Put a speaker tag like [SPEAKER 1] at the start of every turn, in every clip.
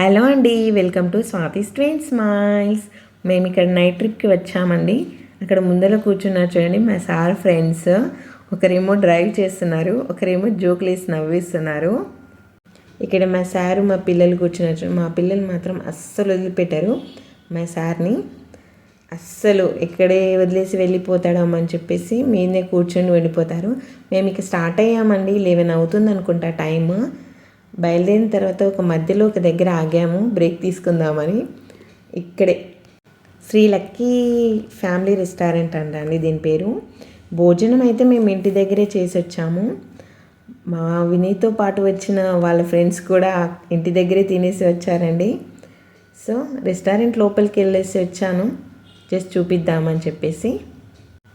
[SPEAKER 1] Hello అండి, welcome to Swathi strange smiles. మేము ఇక్కడ నైట్ ట్రిప్కి వచ్చామండి. అక్కడ ముందర కూర్చున్నారు చూడండి మా సార్ ఫ్రెండ్స్. ఒకరేమో డ్రైవ్ చేస్తున్నారు, ఒకరేమో జోకులు వేసి నవ్విస్తున్నారు. ఇక్కడ మా సారు మా పిల్లలు కూర్చున్నారు. మా పిల్లలు మాత్రం అస్సలు వదిలిపెట్టారు మా సార్ని. అస్సలు ఎక్కడే వదిలేసి వెళ్ళిపోతాడమ్మని చెప్పేసి మీదే కూర్చొని వెళ్ళిపోతారు. మేము ఇక స్టార్ట్ అయ్యామండి. 11 అవుతుంది అనుకుంటా టైము. బయలుదేరిన తర్వాత ఒక మధ్యలో ఒక దగ్గర ఆగాము బ్రేక్ తీసుకుందామని. ఇక్కడే శ్రీ లక్కీ ఫ్యామిలీ రెస్టారెంట్ అండి దీని పేరు. భోజనం అయితే మేము ఇంటి దగ్గరే చేసి వచ్చాము. మా వినీతో పాటు వచ్చిన వాళ్ళ ఫ్రెండ్స్ కూడా ఇంటి దగ్గరే తినేసి వచ్చారండి. సో రెస్టారెంట్ లోపలికి వెళ్ళేసి వచ్చాను జస్ట్ చూపిద్దామని చెప్పేసి.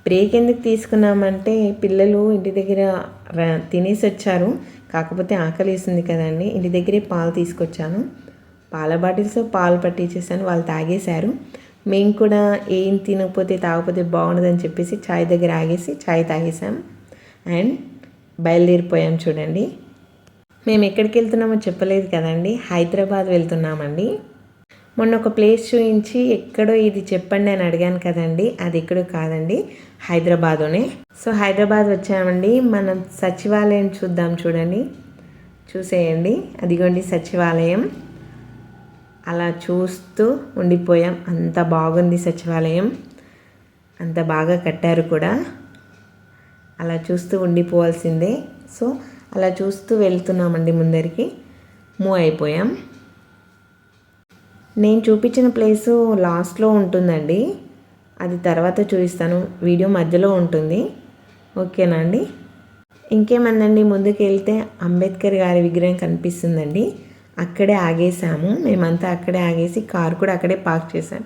[SPEAKER 1] బ్రేక్ ఎందుకు తీసుకున్నామంటే పిల్లలు ఇంటి దగ్గర తినేసి వచ్చారు, కాకపోతే ఆకలి వేసింది కదండి. ఇంటి దగ్గరే పాలు తీసుకొచ్చాను, పాల బాటిల్స్ పాలు పట్టించేసాను, వాళ్ళు తాగేశారు. మేము కూడా ఏం తినకపోతే తాగకపోతే బాగుండదని చెప్పేసి చాయ్ దగ్గర ఆగేసి చాయ్ తాగేసాం అండ్ బయలుదేరిపోయాం. చూడండి మేము ఎక్కడికి వెళ్తున్నామో చెప్పలేదు కదండి, హైదరాబాద్ వెళ్తున్నామండి. మొన్న ఒక ప్లేస్ చూపించి ఎక్కడో ఇది చెప్పండి అని అడిగాను కదండి, అది ఎక్కడో కాదండి, హైదరాబాదునే. సో హైదరాబాద్ వచ్చామండి. మనం సచివాలయం చూద్దాం. చూడండి, చూసేయండి, అదిగోండి సచివాలయం. అలా చూస్తూ ఉండిపోయాం. అంత బాగుంది సచివాలయం, అంత బాగా కట్టారు కూడా. అలా చూస్తూ ఉండిపోవాల్సిందే. సో అలా చూస్తూ వెళ్తున్నామండి, ముందరికి మూవ్ అయిపోయాం. నేను చూపించిన ప్లేసు లాస్ట్లో ఉంటుందండి, అది తర్వాత చూపిస్తాను, వీడియో మధ్యలో ఉంటుంది. ఓకేనా అండి. ఇంకేమందండి, ముందుకు వెళ్తే అంబేద్కర్ గారి విగ్రహం కనిపిస్తుందండి. అక్కడే ఆగేసాము మేమంతా. అక్కడే ఆగేసి కార్ కూడా అక్కడే పార్క్ చేసాం.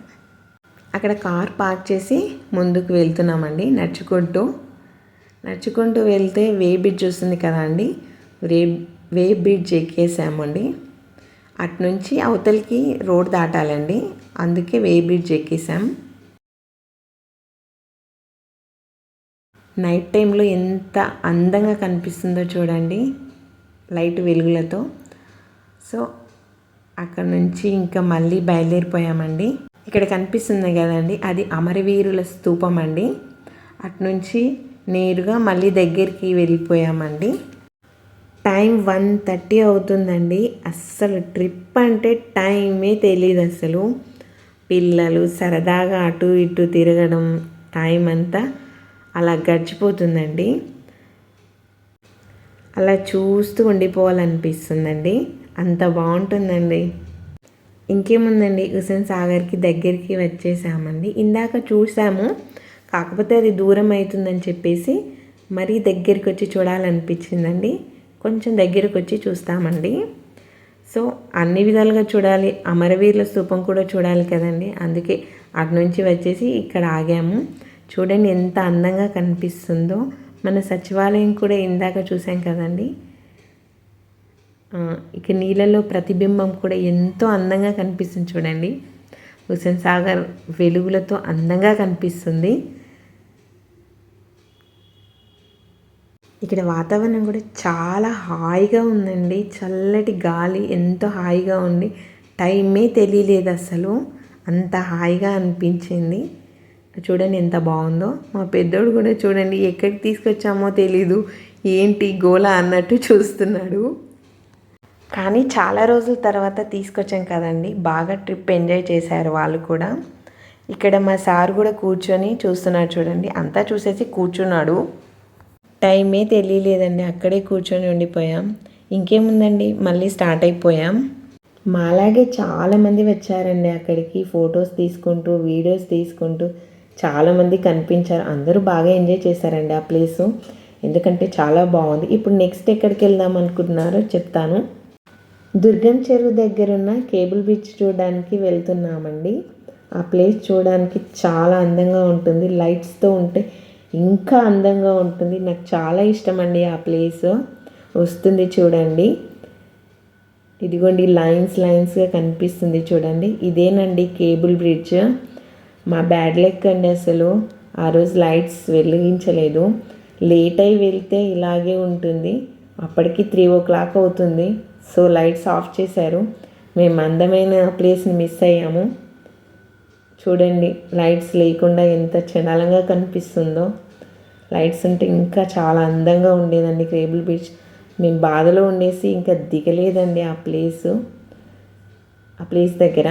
[SPEAKER 1] అక్కడ కార్ పార్క్ చేసి ముందుకు వెళ్తున్నామండి. నడుచుకుంటూ వెళ్తే వే బ్రిడ్జ్ వస్తుంది కదా అండి, వే బ్రిడ్జ్ ఎక్కేసామండి. అటునుంచి అవతలికి రోడ్ దాటాలండి, అందుకే వే బ్రిడ్జ్ ఎక్కేసాం. నైట్ టైంలో ఎంత అందంగా కనిపిస్తుందో చూడండి లైట్ వెలుగులతో. సో అక్కడ నుంచి ఇంకా మళ్ళీ బయలుదేరిపోయామండి. ఇక్కడ కనిపిస్తుంది కదండి, అది అమరవీరుల స్తూపం అండి. అటునుంచి నేరుగా మళ్ళీ దగ్గరికి వెళ్ళిపోయామండి. టైం 1:30 అవుతుందండి. అస్సలు ట్రిప్ అంటే టైమే తెలియదు అసలు. పిల్లలు సరదాగా అటు ఇటు తిరగడం, టైం అంతా అలా గడిచిపోతుందండి. అలా చూస్తూ ఉండిపోవాలనిపిస్తుందండి, అంత బాగుంటుందండి. ఇంకేముందండి, హుస్సేన్ సాగర్కి దగ్గరికి వచ్చేసామండి. ఇందాక చూసాము, కాకపోతే అది దూరం అవుతుందని చెప్పేసి మరీ దగ్గరికి వచ్చి చూడాలనిపించిందండి. కొంచెం దగ్గరకు వచ్చి చూస్తామండి. సో అన్ని విధాలుగా చూడాలి, అమరవీరుల స్తూపం కూడా చూడాలి కదండి, అందుకే అటు నుంచి వచ్చేసి ఇక్కడ ఆగాము. చూడండి ఎంత అందంగా కనిపిస్తుందో. మన సచివాలయం కూడా ఇందాక చూసాం కదండి, ఇక నీళ్ళలో ప్రతిబింబం కూడా ఎంతో అందంగా కనిపిస్తుంది. చూడండి హుస్సేన్ సాగర్ వెలుగులతో అందంగా కనిపిస్తుంది. ఇక్కడ వాతావరణం కూడా చాలా హాయిగా ఉందండి, చల్లటి గాలి ఎంతో హాయిగా ఉంది. టైమే తెలియలేదు అసలు, అంత హాయిగా అనిపించింది. చూడండి ఎంత బాగుందో. మా పెద్దోడు కూడా చూడండి ఎక్కడికి తీసుకొచ్చామో తెలీదు, ఏంటి గోల అన్నట్టు చూస్తున్నాడు. కానీ చాలా రోజుల తర్వాత తీసుకొచ్చాం కదండి, బాగా ట్రిప్ ఎంజాయ్ చేశారు వాళ్ళు కూడా. ఇక్కడ మా సార్ కూడా కూర్చొని చూస్తున్నాడు. చూడండి అంతా చూసేసి కూర్చున్నాడు. టైమే తెలియలేదండి, అక్కడే కూర్చొని ఉండిపోయాం. ఇంకేముందండి, మళ్ళీ స్టార్ట్ అయిపోయాం. మాలాగే చాలామంది వచ్చారండి అక్కడికి, ఫొటోస్ తీసుకుంటూ వీడియోస్ తీసుకుంటూ చాలామంది కనిపించారు. అందరూ బాగా ఎంజాయ్ చేశారండి ఆ ప్లేసు, ఎందుకంటే చాలా బాగుంది. ఇప్పుడు నెక్స్ట్ ఎక్కడికి వెళ్దాం అనుకుంటున్నారో చెప్తాను. దుర్గం చెరువు దగ్గరున్న కేబుల్ బ్రిడ్జ్ చూడడానికి వెళ్తున్నామండి. ఆ ప్లేస్ చూడడానికి చాలా అందంగా ఉంటుంది, లైట్స్తో ఉంటే ఇంకా అందంగా ఉంటుంది. నాకు చాలా ఇష్టం అండి ఆ ప్లేస్. వస్తుంది చూడండి, ఇదిగోండి లైన్స్గా కనిపిస్తుంది చూడండి, ఇదేనండి కేబుల్ బ్రిడ్జ్. మా బ్యాడ్ లక్ అండి, అసలు ఆ రోజు లైట్స్ వెలిగించలేదు. లేట్ అయి వెళ్తే ఇలాగే ఉంటుంది. అప్పటికి 3 o'clock అవుతుంది. సో లైట్స్ ఆఫ్ చేశారు. మేము అందమైన ప్లేస్ని మిస్ అయ్యాము. చూడండి లైట్స్ లేకుండా ఎంత చండాలంగా కనిపిస్తుందో. లైట్స్ ఉంటే ఇంకా చాలా అందంగా ఉండేదండి కేబుల్ బ్రిడ్జ్. మేము బాధలో ఉండేసి ఇంకా దిగలేదండి ఆ ప్లేస్ దగ్గర.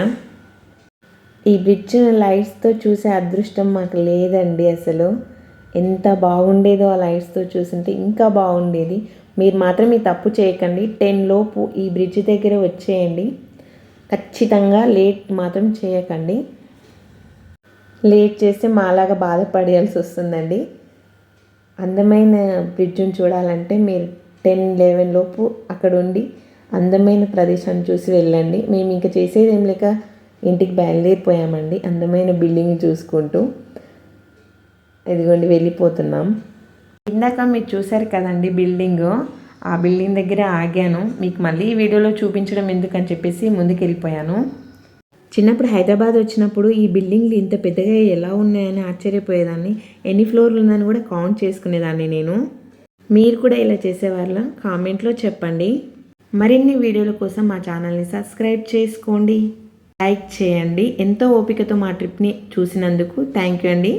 [SPEAKER 1] ఈ బ్రిడ్జ్ లైట్స్తో చూసే అదృష్టం మాకు లేదండి. అసలు ఎంత బాగుండేదో ఆ లైట్స్తో చూస్తుంటే ఇంకా బాగుండేది. మీరు మాత్రం ఈ తప్పు చేయకండి. 10 లోపు ఈ బ్రిడ్జ్ దగ్గర వచ్చేయండి. ఖచ్చితంగా లేట్ మాత్రం చేయకండి. లేట్ చేస్తే మాలాగా బాధపడాల్సి వస్తుందండి. అందమైన బ్రిడ్జ్ని చూడాలంటే మీరు 10-11 లోపు అక్కడ ఉండి అందమైన ప్రదేశాన్ని చూసి వెళ్ళండి. మేము ఇంకా చేసేది ఏం లేక ఇంటికి బయలుదేరిపోయామండి అందమైన బిల్డింగ్ చూసుకుంటూ. ఇదిగోండి వెళ్ళిపోతున్నాం. ఇందాక మీరు చూసారు కదండి బిల్డింగ్, ఆ బిల్డింగ్ దగ్గర ఆగాను. మీకు మళ్ళీ ఈ వీడియోలో చూపించడం ఎందుకని చెప్పేసి ముందుకు వెళ్ళిపోయాను. చిన్నప్పుడు హైదరాబాద్ వచ్చినప్పుడు ఈ బిల్డింగ్లు ఇంత పెద్దగా ఎలా ఉన్నాయని ఆశ్చర్యపోయేదాన్ని. ఎన్ని ఫ్లోర్లు ఉందని కూడా కౌంట్ చేసుకునేదాన్ని నేను. మీరు కూడా ఇలా చేసేవాళ్ళ కామెంట్లో చెప్పండి. మరిన్ని వీడియోల కోసం మా ఛానల్ని సబ్స్క్రైబ్ చేసుకోండి, లైక్ చేయండి. ఎంతో ఓపికతో మా ట్రిప్ని చూసినందుకు థ్యాంక్ యూ అండి.